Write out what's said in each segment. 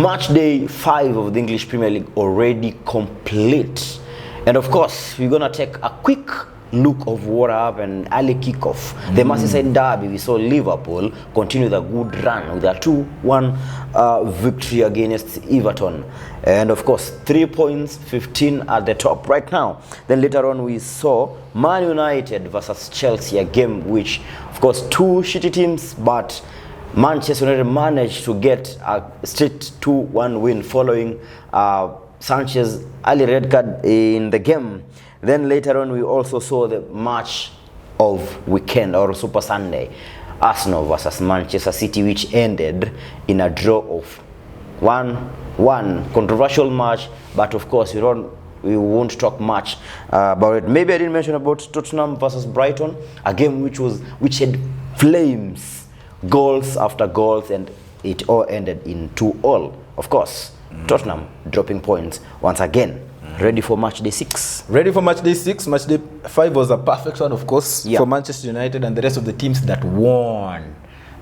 Match day 5 of the English Premier League already complete. And of course, we're going to take a quick look of what happened early kickoff. The Merseyside derby, we saw Liverpool continue the good run with a 2-1 victory against Everton. And of course, 3 points, 15 at the top right now. Then later on, we saw Man United versus Chelsea, a game which, of course, two shitty teams, but Manchester United managed to get a straight 2-1 win following Sanchez's early red card in the game. Then later on, we also saw the match of weekend or Super Sunday, Arsenal versus Manchester City, which ended in a draw of 1-1. Controversial match, but of course we won't talk much about it. Maybe I didn't mention about Tottenham versus Brighton, a game which had flames, goals after goals, and it all ended in 2-2. Of course, Tottenham dropping points once again. Ready for match day 6. Ready for match day 6. Match day 5 was a perfect one, of course, for Manchester United and the rest of the teams that won.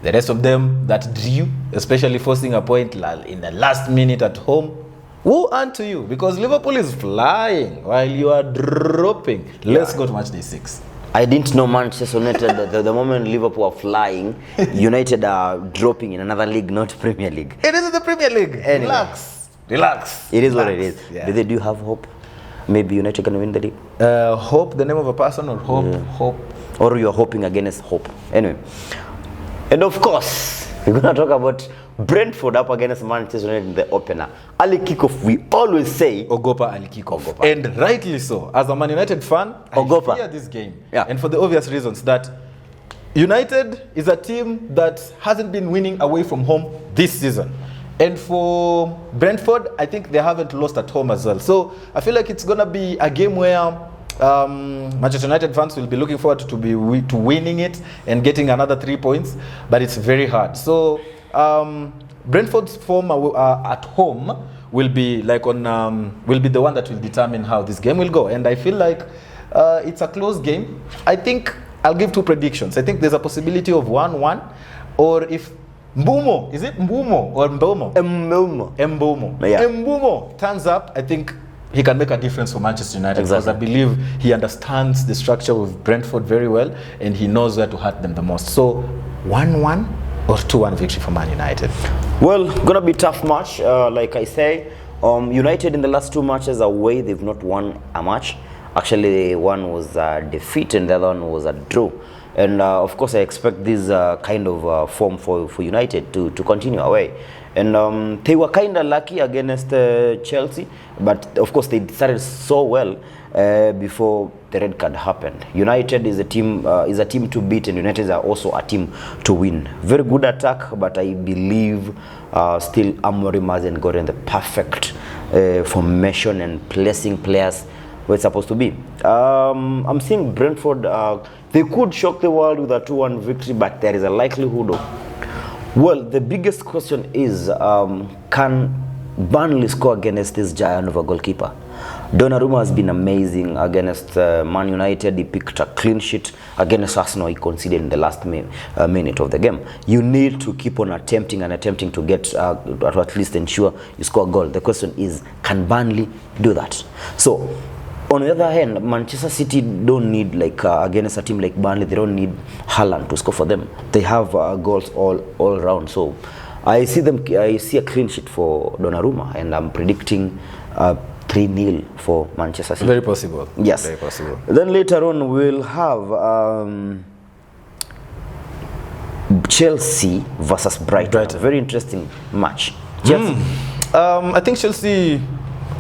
The rest of them that drew, especially forcing a point in the last minute at home. Woe unto you, because Liverpool is flying while you are dropping. Let's go to match day 6. I didn't know Manchester United, the moment Liverpool are flying, United are dropping in another league, not Premier League. It is the Premier League. Anyway. Relax. It is what it is. Yeah. Do you have hope? Maybe United can win the league? Hope, the name of a person, or hope? Yeah. Hope. Or you're hoping against hope. Anyway. And of course, we're going to talk about Brentford up against Manchester United in the opener. Early kickoff, we always say Ogopa early kickoff. And rightly so. As a Man United fan, I fear this game. Yeah. And for the obvious reasons that United is a team that hasn't been winning away from home this season. And for Brentford, I think they haven't lost at home as well. So I feel like it's going to be a game where Manchester United fans will be looking forward to winning it and getting another 3 points. But it's very hard. So Brentford's form at home will be like will be the one that will determine how this game will go. And I feel like it's a close game. I think I'll give 2 predictions. I think there's a possibility of 1-1, or if Mbumo, is it Mbumo or Mbomo? Mbumo. Yeah. Mbumo turns up, I think he can make a difference for Manchester United. Because I believe he understands the structure of Brentford very well and he knows where to hurt them the most. So 1-1 or 2-1 victory for Man United? Well, gonna be a tough match. Like I say, United in the last 2 matches away, they've not won a match. Actually, one was a defeat and the other one was a draw. And of course, I expect this kind of form for United to continue away. And they were kind of lucky against Chelsea, but of course they started so well before the red card happened. United is a team to beat, and United are also a team to win. Very good attack, but I believe still Amorim hasn't gotten the perfect formation and placing players where it's supposed to be. I'm seeing Brentford. They could shock the world with a 2-1 victory, but there is a likelihood of... Well, the biggest question is, can Burnley score against this giant of a goalkeeper? Donnarumma has been amazing against Man United. He picked a clean sheet against Arsenal. He conceded in the last minute of the game. You need to keep on attempting to get, to at least ensure you score a goal. The question is, can Burnley do that? So, on the other hand, Manchester City don't need, like against a team like Burnley, they don't need Haaland to score for them. They have goals all around. So I see a clean sheet for Donnarumma, and I'm predicting 3-0 for Manchester City. Very possible. Yes. Very possible. Then later on we'll have Chelsea versus Brighton. Very interesting match. Chelsea. I think Chelsea,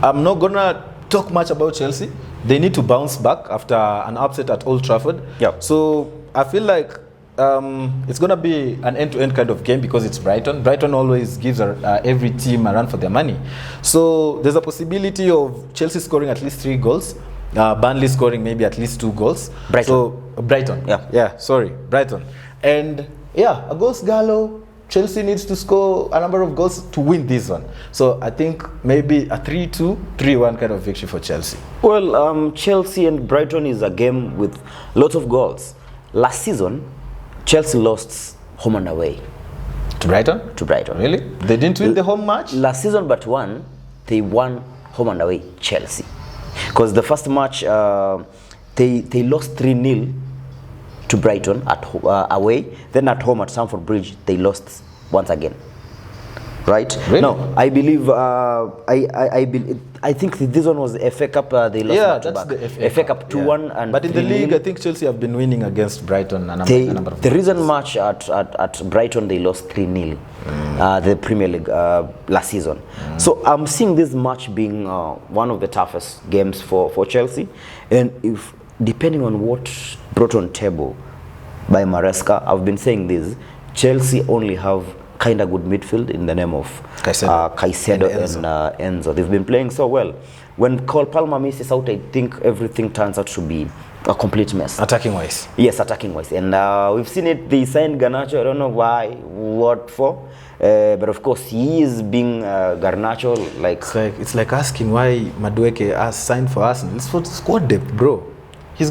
I'm not gonna talk much about Chelsea. They need to bounce back after an upset at Old Trafford. Yep. So I feel like it's going to be an end-to-end kind of game because it's Brighton. Brighton always gives every team a run for their money. So there's a possibility of Chelsea scoring at least 3 goals, Burnley scoring maybe at least 2 goals. Brighton. So Brighton. Brighton. And yeah, a goals gallo. Chelsea needs to score a number of goals to win this one. So I think maybe a 3-2, 3-1 kind of victory for Chelsea. Well, Chelsea and Brighton is a game with lots of goals. Last season, Chelsea lost home and away. To Brighton? To Brighton. Really? They didn't win the home match? Last season but one, they won home and away Chelsea. Because the first match, they lost 3-0 to Brighton at away. Then at home at Stamford Bridge, they lost once again. Right? Really? No, I believe, I think this one was the FA Cup, they lost. Yeah, that's the FA Cup 2-1. Yeah. And but in the league, I think Chelsea have been winning against Brighton a number of The times. recent match at Brighton, they lost 3-0, the Premier League last season. So I'm seeing this match being one of the toughest games for Chelsea. And if depending on what brought on table by Maresca, I've been saying this, Chelsea only have kind of good midfield in the name of Caicedo and Enzo. They've been playing so well. When Cole Palmer misses out, I think everything turns out to be a complete mess. Attacking wise. Yes, attacking wise. And we've seen it. They signed Garnacho. I don't know why, what for. But of course, he is being Garnacho. It's like asking why Madueke has signed for Arsenal. It's for squad depth, bro. He's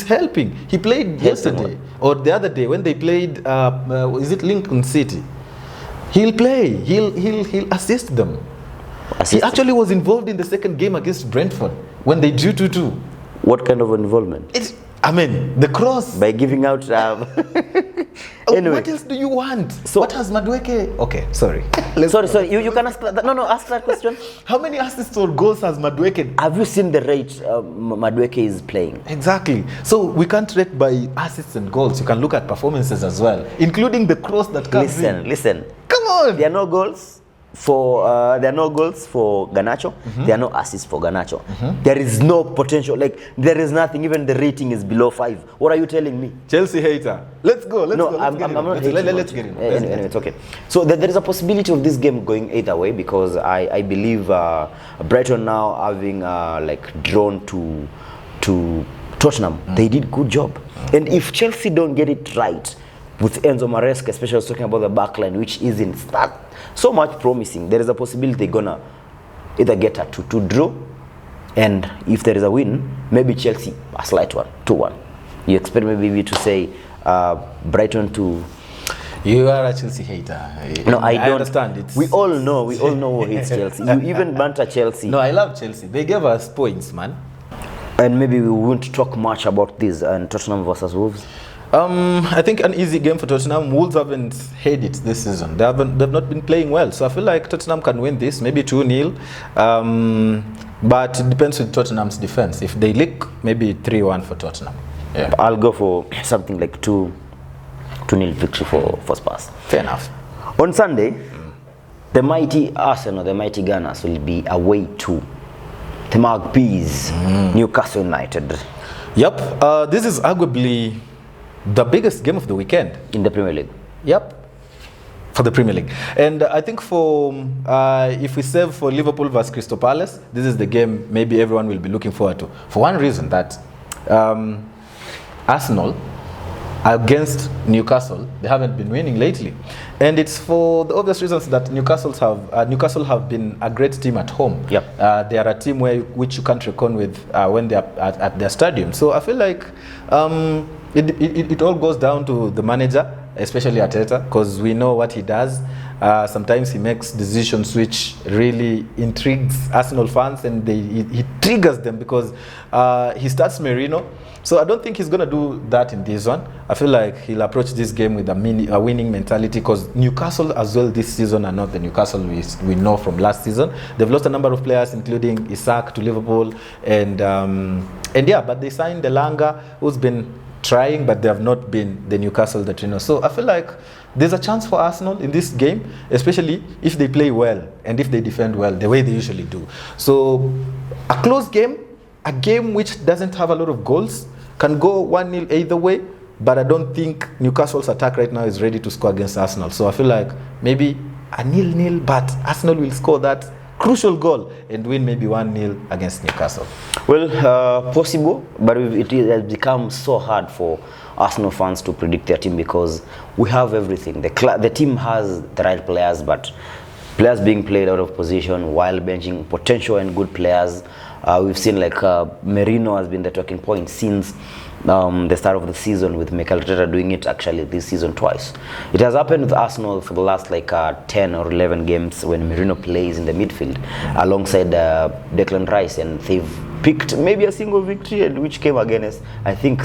helping. He played yesterday or the other day when they played. Is it Lincoln City? He'll play. He'll assist them. He actually was involved in the second game against Brentford when they drew 2-2. What kind of involvement? The cross. By giving out. Anyway. What else do you want? So what has Madueke? Okay, sorry. Sorry. You can ask that. No, ask that question. How many assists or goals has Madueke? Have you seen the rate Madueke is playing? Exactly. So we can't rate by assists and goals. You can look at performances as well, including the cross that comes in. Listen. Come on. There are no goals for Garnacho. There are no assists for Garnacho. There is no potential. There is nothing. Even the rating is below 5. What are you telling me? Chelsea hater. Let's go. I'm not hating. Let's get in. Anyway, it's okay. So there is a possibility of this game going either way because I believe Brighton now having drawn to Tottenham. They did good job. And if Chelsea don't get it right with Enzo Maresca, especially I was talking about the backline, which isn't so much promising, there is a possibility they're gonna either get a 2-2 draw, and if there is a win, maybe Chelsea a slight one, 2-1. You expect maybe to say Brighton to. You are a Chelsea hater. No, I don't understand. We all know who hates Chelsea. You even banter Chelsea. No, I love Chelsea. They gave us points, man. And maybe we won't talk much about this and Tottenham versus Wolves. I think an easy game for Tottenham. Wolves haven't had it this season. They've not been playing well. So I feel like Tottenham can win this, maybe 2-0. But it depends with Tottenham's defense. If they leak, maybe 3-1 for Tottenham. Yeah. I'll go for something like 2-0 victory for Spurs. Fair enough. On Sunday, the mighty Arsenal, the mighty Gunners will be away to the Magpies, Newcastle United. Yep. This is arguably the biggest game of the weekend in the Premier League. Yep, for the Premier League. And I think if we save for Liverpool versus Crystal Palace, this is the game maybe everyone will be looking forward to. For one reason, that Arsenal against Newcastle, they haven't been winning lately. And it's for the obvious reasons that Newcastle have been a great team at home. Yep. They are a team which you can't reckon with when they are at their stadium. So I feel like it all goes down to the manager, especially Arteta, because we know what he does. Sometimes he makes decisions which really intrigues Arsenal fans, and he triggers them because he starts Merino. So I don't think he's going to do that in this one. I feel like he'll approach this game with a winning mentality, because Newcastle as well this season are not the Newcastle we know from last season. They've lost a number of players, including Isak to Liverpool, but they signed Elanga, who's been trying, but they have not been the Newcastle that you know. So I feel like there's a chance for Arsenal in this game, especially if they play well and if they defend well the way they usually do. So a close game, a game which doesn't have a lot of goals, can go 1-0 either way, but I don't think Newcastle's attack right now is ready to score against Arsenal. So I feel like maybe a 0-0, but Arsenal will score that crucial goal and win maybe 1-0 against Newcastle. Well, possible, but it has become so hard for Arsenal fans to predict their team because we have everything. The team has the right players, but players being played out of position while benching potential and good players. We've seen Merino has been the talking point since the start of the season, with Mikel Arteta doing it actually this season twice. It has happened with Arsenal for the last like 10 or 11 games when Merino plays in the midfield alongside Declan Rice, and they've picked maybe a single victory, and which came against, I think,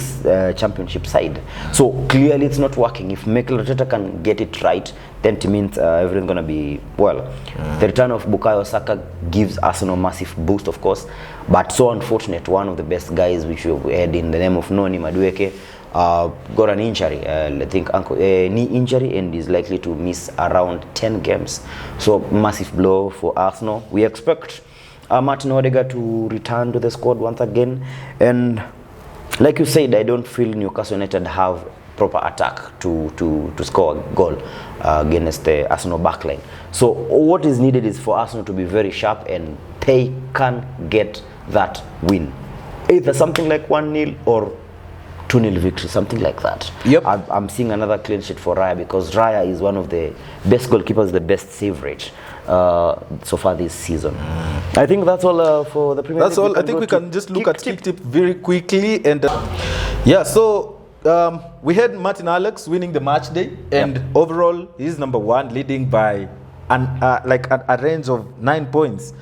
championship side. So clearly it's not working. If Mikel Arteta can get it right, then it means everything's gonna be well. The return of Bukayo Saka gives Arsenal a massive boost, of course, but so unfortunate. One of the best guys which we had in the name of Noni Madueke got an injury, I think knee injury, and is likely to miss around 10 games. So massive blow for Arsenal. We expect Martin Odegaard to return to the squad once again, and like you said, I don't feel Newcastle United have proper attack to score a goal against the Arsenal backline. So what is needed is for Arsenal to be very sharp, and they can get that win, either something like 1-0 or 2-0 victory, something like that. Yep. I'm seeing another clean sheet for Raya, because Raya is one of the best goalkeepers, the best save rate so far this season. I think that's all for the Premier League. That's all. I think we can just look at kick tip very quickly. And yeah, so we had Martin Alex winning the match day, and overall he's number 1, leading by a range of 9 points,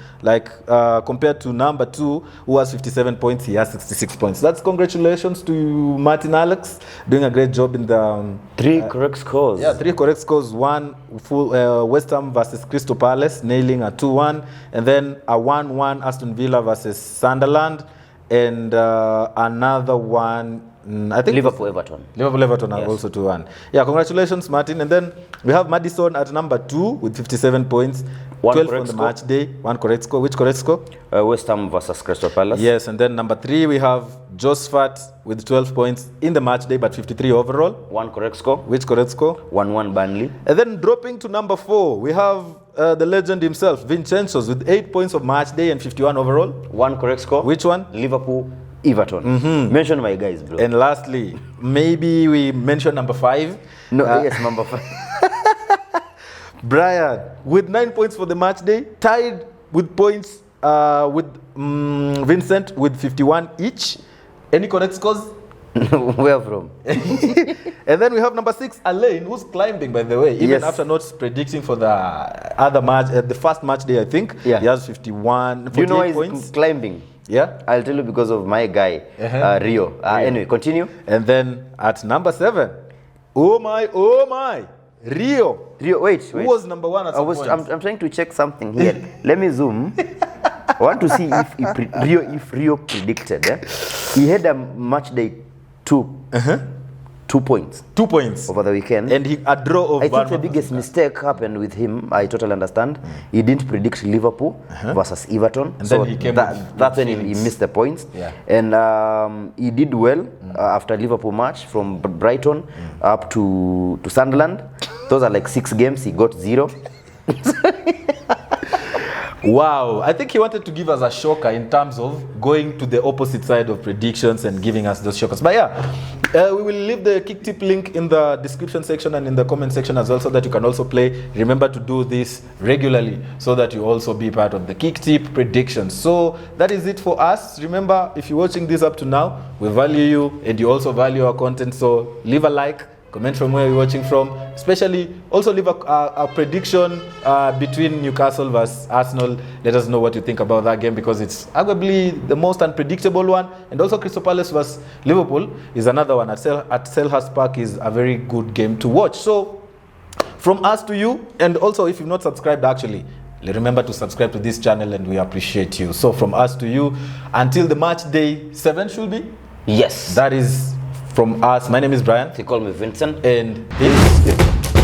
compared to number 2, who has 57 points. He has 66 points. That's congratulations to Martin Alex, doing a great job in the 3 correct scores. Yeah, 3 correct scores. One full West Ham versus Crystal Palace, nailing a 2-1, and then a 1-1 Aston Villa versus Sunderland, and another one, I think Liverpool-Everton. Liverpool-Everton Yes. are also 2-1. Yeah, congratulations, Martin. And then we have Maddison at number 2 with 57 points. 1 12 correct on the score. match day. 1 correct score. Which correct score? West Ham versus Crystal Palace. Yes, and then number 3 we have Josephat with 12 points in the match day, but 53 overall. 1 correct score. Which correct score? 1-1 Burnley. And then dropping to number 4, we have the legend himself, Vincenzo's, with 8 points of match day and 51 overall. 1 correct score. Which one? Liverpool-Everton. Mention my guys, bro. And lastly, maybe we mention number 5. No, yes, number 5. Brian with 9 points for the match day, tied with points with Vincent with 51 each. Any correct scores? Where from? And then we have number 6, Alain, who's climbing, by the way, even Yes. after not predicting for the other match, the first match day, I think. Yeah. He has 51, Do you know why 48 he's points. climbing? Yeah. I'll tell you, because of my guy, Rio. Anyway, continue. And then at number 7, oh my, Rio. Rio, wait. Who was number 1 at some point? I'm trying to check something here. Let me zoom. I want to see if Rio predicted. He had a match day 2. 2 points 2 points. over the weekend. And a draw of I think the Bournemouth. biggest mistake happened with him. I totally understand. He didn't predict Liverpool versus Everton. And so then he came with that's when he feelings. missed the points. Yeah. And he did well after Liverpool match, from Brighton up to Sunderland. Those are like 6 games. He got 0. Wow, I think he wanted to give us a shocker in terms of going to the opposite side of predictions and giving us those shockers. But yeah, we will leave the kick tip link in the description section and in the comment section as well, so that you can also play. Remember to do this regularly so that you also be part of the kick tip predictions. So that is it for us. Remember, if you're watching this up to now, we value you and you also value our content. So leave a like, comment from where you're watching from, especially also leave a prediction between Newcastle versus Arsenal. Let us know what you think about that game, because it's arguably the most unpredictable one. And also Crystal Palace versus Liverpool is another one at Selhurst Park, is a very good game to watch. So from us to you, and also if you've not subscribed, actually remember to subscribe to this channel, and we appreciate you. So from us to you, until the match day 7 should be. Yes. That is from us. My name is Brian. They call me Vincent. And this